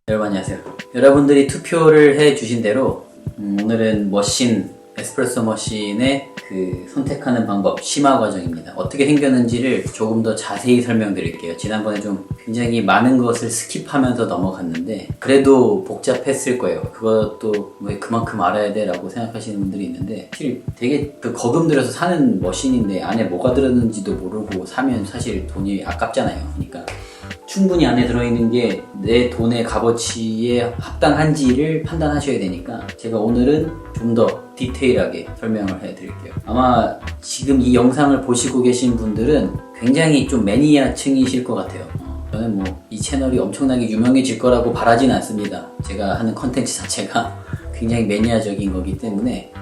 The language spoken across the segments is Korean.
여러분 안녕하세요. 여러분들이 투표를 해주신 대로 오늘은 에스프레소 머신의 그 선택하는 방법, 심화 과정입니다. 어떻게 생겼는지를 조금 더 자세히 설명드릴게요. 지난번에 좀 굉장히 많은 것을 스킵하면서 넘어갔는데 그래도 복잡했을 거예요. 그것도 왜 그만큼 알아야 돼 라고 생각하시는 분들이 있는데 사실 되게 그 거금 들여서 사는 머신인데 안에 뭐가 들었는지도 모르고 사면 사실 돈이 아깝잖아요. 그러니까 충분히 안에 들어있는 게 내 돈의 값어치에 합당한지를 판단하셔야 되니까 제가 오늘은 좀 더 디테일하게 설명을 해드릴게요. 아마 지금 이 영상을 보시고 계신 분들은 굉장히 좀 매니아층이실 것 같아요. 저는 뭐 이 채널이 엄청나게 유명해질 거라고 바라진 않습니다. 제가 하는 컨텐츠 자체가 굉장히 매니아적인 거기 때문에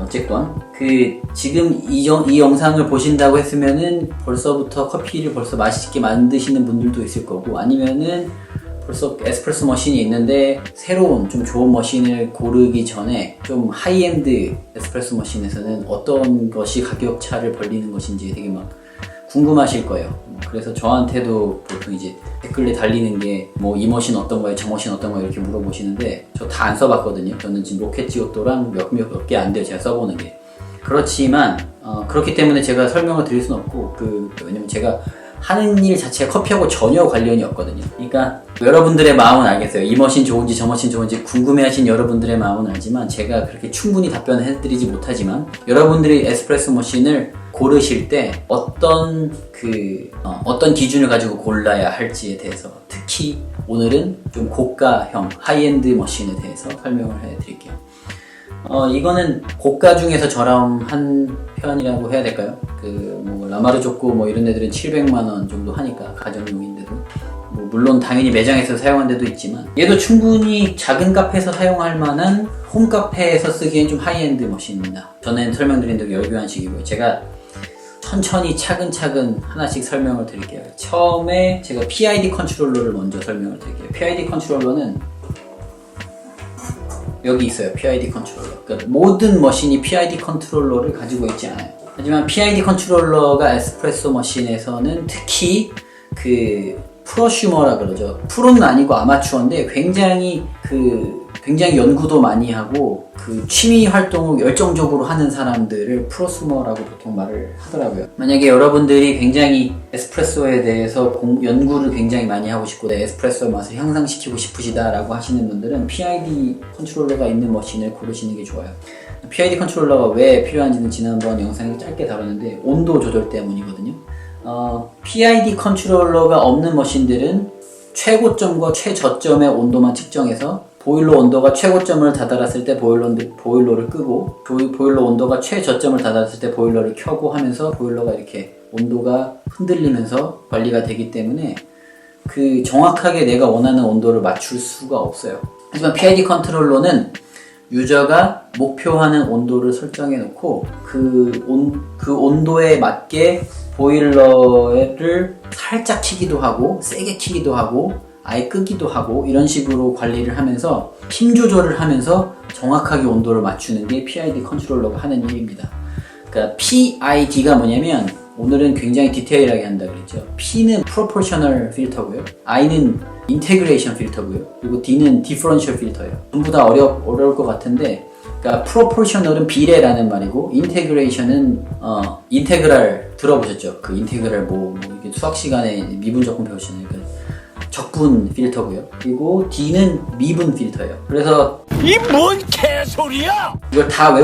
어쨌건 지금 이 영상을 보신다고 했으면은 벌써부터 커피를 벌써 맛있게 만드시는 분들도 있을 거고, 아니면은 벌써 에스프레소 머신이 있는데 새로운 좀 좋은 머신을 고르기 전에 좀 하이엔드 에스프레소 머신에서는 어떤 것이 가격 차를 벌리는 것인지 되게 막 궁금하실 거예요. 그래서 저한테도 보통 이제 댓글에 달리는 게 뭐 이 머신 어떤 거예요, 저 머신 어떤 거예요 이렇게 물어보시는데 저 다 안 써봤거든요. 저는 지금 로켓 지오또랑 몇 개 안 돼요, 제가 써보는 게. 그렇지만 그렇기 때문에 제가 설명을 드릴 수는 없고, 왜냐면 제가 하는 일 자체가 커피하고 전혀 관련이 없거든요. 그러니까 여러분들의 마음은 알겠어요. 이 머신 좋은지 저 머신 좋은지 궁금해하신 여러분들의 마음은 알지만 제가 그렇게 충분히 답변을 해드리지 못하지만, 여러분들이 에스프레소 머신을 고르실 때 어떤 기준을 가지고 골라야 할지에 대해서, 특히 오늘은 좀 고가형 하이엔드 머신에 대해서 설명을 해드릴게요. 이거는 고가 중에서 저렴한 편이라고 해야 될까요? 뭐 라마르조코 뭐 이런 애들은 700만원 정도 하니까, 가정용인데도. 뭐 물론 당연히 매장에서 사용한 데도 있지만, 얘도 충분히 작은 카페에서 사용할 만한 홈카페에서 쓰기엔 좀 하이엔드 머신입니다. 전에 설명드린 대로 열교환식이고요. 제가 천천히 차근차근 하나씩 설명을 드릴게요. 처음에 제가 PID 컨트롤러를 먼저 설명을 드릴게요. PID 컨트롤러는 여기 있어요. PID 컨트롤러. 그러니까 모든 머신이 PID 컨트롤러를 가지고 있지 않아요. 하지만 PID 컨트롤러가 에스프레소 머신에서는 특히 프로슈머라 그러죠. 프로는 아니고 아마추어인데 굉장히 연구도 많이 하고 취미 활동을 열정적으로 하는 사람들을 프로슈머라고 보통 말을 하더라고요. 만약에 여러분들이 굉장히 에스프레소에 대해서 연구를 굉장히 많이 하고 싶고 내 에스프레소 맛을 향상시키고 싶으시다라고 하시는 분들은 PID 컨트롤러가 있는 머신을 고르시는 게 좋아요. PID 컨트롤러가 왜 필요한지는 지난번 영상에 짧게 다뤘는데 온도 조절 때문이거든요. PID 컨트롤러가 없는 머신들은 최고점과 최저점의 온도만 측정해서 보일러 온도가 최고점을 다다랐을 때 보일러를 끄고, 보일러 온도가 최저점을 다다랐을 때 보일러를 켜고 하면서 보일러가 이렇게 온도가 흔들리면서 관리가 되기 때문에 정확하게 내가 원하는 온도를 맞출 수가 없어요. 하지만 PID 컨트롤러는 유저가 목표하는 온도를 설정해 놓고 그 온도에 맞게 보일러를 살짝 켜기도 하고 세게 켜기도 하고 아예 끄기도 하고 이런 식으로 관리를 하면서 힘 조절을 하면서 정확하게 온도를 맞추는 게 PID 컨트롤러가 하는 일입니다. 그러니까 PID가 뭐냐면, 오늘은 굉장히 디테일하게 한다 그랬죠. P는 Proportional 필터고요, I는 Integration 필터고요, 그리고 D는 Differential 필터예요. 전부 다 어려울 것 같은데, 그러니까 Proportional은 비례라는 말이고, Integration은 인테그랄 들어보셨죠? 인테그랄 이게 수학 시간에 미분 적분 배우시잖아요. 적분 필터고요. 그리고 D는 미분 필터예요. 그래서 이 뭔 개소리야! 이걸 다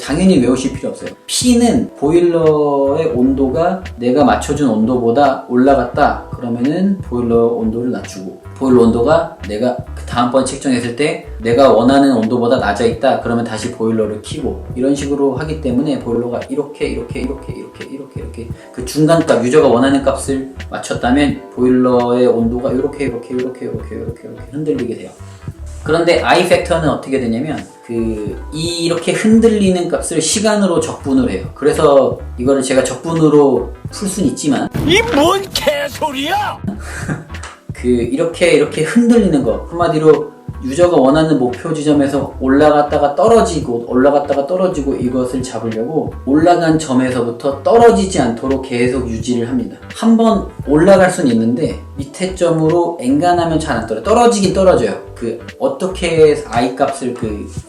당연히 외우실 필요 없어요. P는 보일러의 온도가 내가 맞춰준 온도보다 올라갔다 그러면은 보일러 온도를 낮추고, 보일러 온도가 내가 다음번 측정했을 때 내가 원하는 온도보다 낮아 있다 그러면 다시 보일러를 켜고, 이런 식으로 하기 때문에 보일러가 이렇게 그 중간값, 유저가 원하는 값을 맞췄다면 보일러의 온도가 이렇게 흔들리게 돼요. 그런데 I 팩터는 어떻게 되냐면, 이렇게 흔들리는 값을 시간으로 적분을 해요. 그래서 이거를 제가 적분으로 풀 수는 있지만, 이 뭔 개소리야! 이렇게 흔들리는 거, 한마디로 유저가 원하는 목표 지점에서 올라갔다가 떨어지고 이것을 잡으려고 올라간 점에서부터 떨어지지 않도록 계속 유지를 합니다. 한번 올라갈 수는 있는데 밑에 점으로 엔간하면 잘 안 떨어지긴 떨어져요. 어떻게 I 값을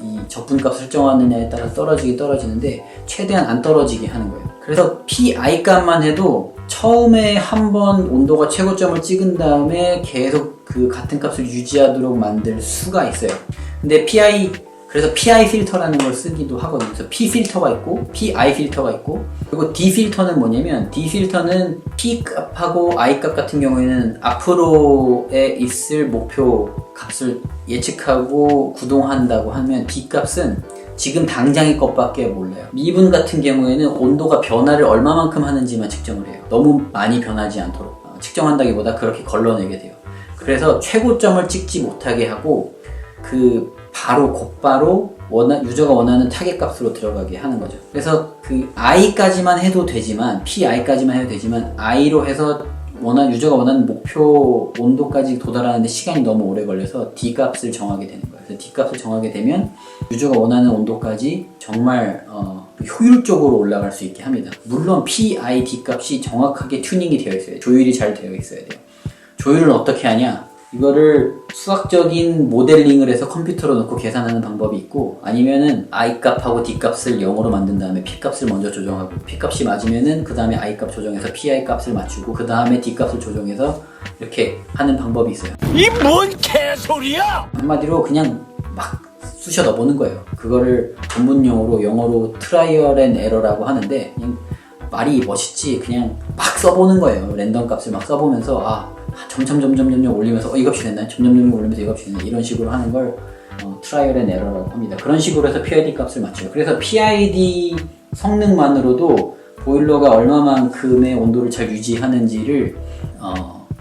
이 적분값 설정하느냐에 따라 떨어지는데 최대한 안 떨어지게 하는 거예요. 그래서 PI 값만 해도 처음에 한번 온도가 최고점을 찍은 다음에 계속 같은 값을 유지하도록 만들 수가 있어요. 근데 그래서 PI 필터라는 걸 쓰기도 하거든요. 그래서 P 필터가 있고, PI 필터가 있고, 그리고 D 필터는 뭐냐면, D 필터는 P 값하고 I 값 같은 경우에는 앞으로에 있을 목표 값을 예측하고 구동한다고 하면 D 값은 지금 당장의 것밖에 몰라요. 미분 같은 경우에는 온도가 변화를 얼마만큼 하는지만 측정을 해요. 너무 많이 변하지 않도록 측정한다기보다 그렇게 걸러내게 돼요. 그래서 최고점을 찍지 못하게 하고 곧바로 유저가 원하는 타겟 값으로 들어가게 하는 거죠. 그래서 I까지만 해도 되지만 PI까지만 해도 되지만 I로 해서 유저가 원하는 목표 온도까지 도달하는데 시간이 너무 오래 걸려서 D 값을 정하게 되는 거예요. 그래서 D 값을 정하게 되면 유저가 원하는 온도까지 정말 효율적으로 올라갈 수 있게 합니다. 물론 PI, D 값이 정확하게 튜닝이 되어 있어요. 조율이 잘 되어 있어야 돼요. 조율은 어떻게 하냐? 이거를 수학적인 모델링을 해서 컴퓨터로 넣고 계산하는 방법이 있고, 아니면은 I 값하고 D 값을 0으로 만든 다음에 P 값을 먼저 조정하고, P 값이 맞으면은 그 다음에 I 값 조정해서 PI 값을 맞추고, 그 다음에 D 값을 조정해서 이렇게 하는 방법이 있어요. 이 뭔 개소리야! 한마디로 그냥 막 쑤셔 넣어보는 거예요. 그거를 전문용어로 영어로 트라이얼 앤 에러라고 하는데, 그냥 말이 멋있지 그냥 막 써보는 거예요. 랜덤 값을 막 써보면서 점점 올리면서 이 값이 됐나? 점점 올리면서 이 값이 됐나? 이런 식으로 하는 걸 트라이얼 앤 에러라고 합니다. 그런 식으로 해서 PID 값을 맞춰요. 그래서 PID 성능만으로도 보일러가 얼마만큼의 온도를 잘 유지하는지를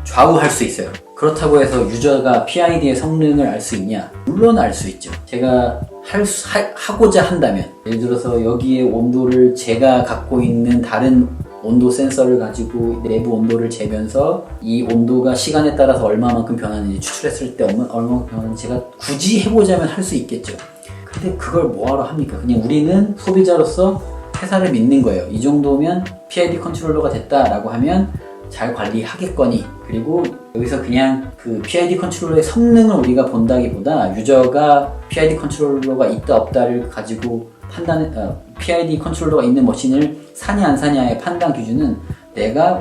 좌우할 수 있어요. 그렇다고 해서 유저가 PID의 성능을 알 수 있냐? 물론 알 수 있죠. 제가 하고자 한다면, 예를 들어서 여기에 온도를 제가 갖고 있는 다른 온도 센서를 가지고 내부 온도를 재면서 이 온도가 시간에 따라서 얼마만큼 변하는지 추출했을 때 얼마만큼 변하는지 제가 굳이 해보자면 할 수 있겠죠. 근데 그걸 뭐하러 합니까? 그냥 우리는 소비자로서 회사를 믿는 거예요. 이 정도면 PID 컨트롤러가 됐다라고 하면 잘 관리하겠거니, 그리고 여기서 그냥 PID 컨트롤러의 성능을 우리가 본다기보다 유저가 PID 컨트롤러가 있다 없다를 가지고 PID 컨트롤러가 있는 머신을 사냐 안 사냐의 판단 기준은 내가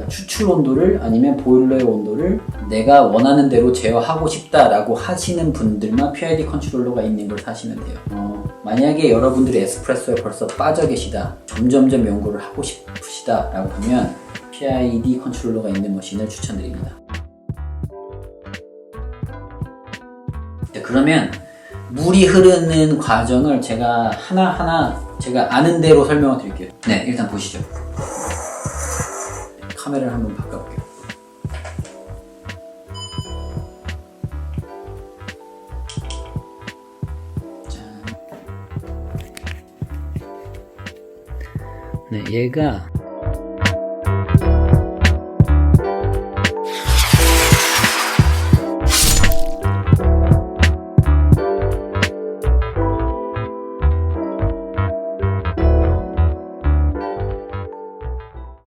추출 온도를 아니면 보일러의 온도를 내가 원하는 대로 제어하고 싶다라고 하시는 분들만 PID 컨트롤러가 있는 걸 사시면 돼요. 만약에 여러분들이 에스프레소에 벌써 빠져 계시다, 점점점 연구를 하고 싶으시다 라고 하면 PID 컨트롤러가 있는 머신을 추천드립니다. 자, 그러면 물이 흐르는 과정을 제가 하나하나 제가 아는 대로 설명을 드릴게요. 네, 일단 보시죠. 카메라를 한번 바꿔볼게요. 짠. 네, 얘가